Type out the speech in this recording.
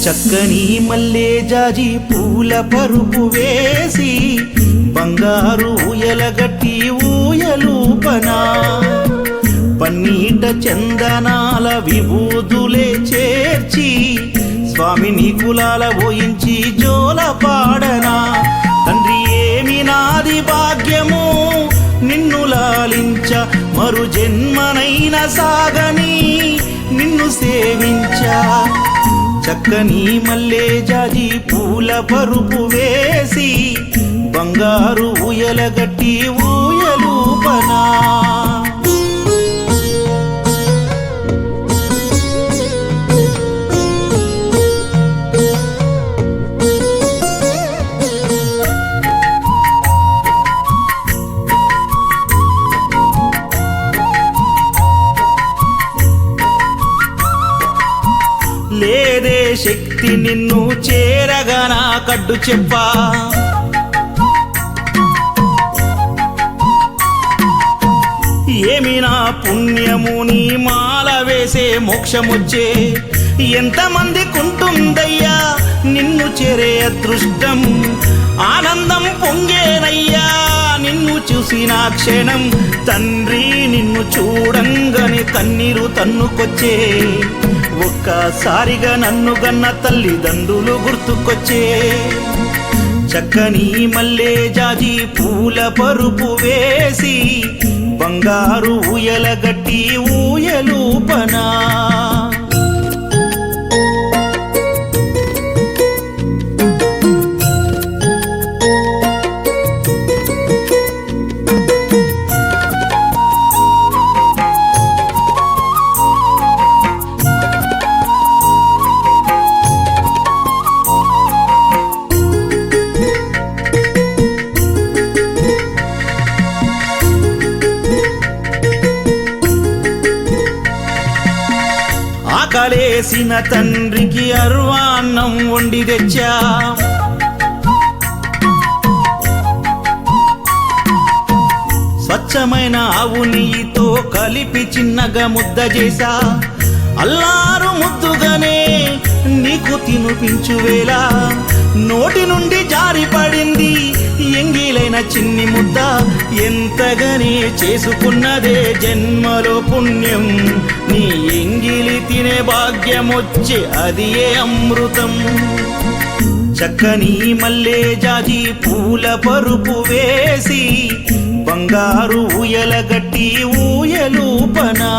చక్కని మల్లె జాజి పూల పరుపు వేసి బంగారు ఊయలగట్టి ఊయలూపనా పన్నీట చందనాల విభూదులే చేర్చి స్వామిని కులాల పోయించి జోల పాడనా తండ్రి ఏమి నాది భాగ్యము నిన్ను లాలించ మరు జన్మనైన సాగని నిన్ను సేవించా చక్కని మల్లె జాజి పూల పరుపు వేసి బంగారు ఊయలగట్టి ఊయలూపనా లేదే శక్తి నిన్ను చేరగా నా కడ్డు చెప్పా ఏమి నా పుణ్యము నీ మాల వేసే మోక్షముచ్చే ఎంతమందికుంటుందయ్యా నిన్ను చేరే అదృష్టం ఆనందం పొంగేనయ్యా నిన్ను చూసిన క్షణం తండ్రి నిన్ను చూడంగానే కన్నీరు తన్నుకొచ్చే ఒక్కసారిగా నన్ను గన్న తల్లిదండ్రులు గుర్తుకొచ్చే చక్కని మల్లె జాజి పూల పరుపు వేసి బంగారు ఊయలగట్టి ఊయలూపనా ఆకలేసిన తండ్రికి అర్వాన్నం వండి తెచ్చా స్వచ్ఛమైన ఆవు నెయ్యితో కలిపి చిన్నగా ముద్ద చేసా అల్లారు ముద్దుగానే నీకు తినిపించువేళ నోటి నుండి జారిపడింది ఎంగిలైన చిన్ని ముద్ద ఎంతగానే చేసుకున్నదే జన్మలో పుణ్యం నీ ఎంగిలి తినే భాగ్యమొచ్చే అది ఏ అమృతం చక్కని మల్లె జాజి పూల పరుపు వేసి బంగారు ఊయలగట్టి ఊయలూపనా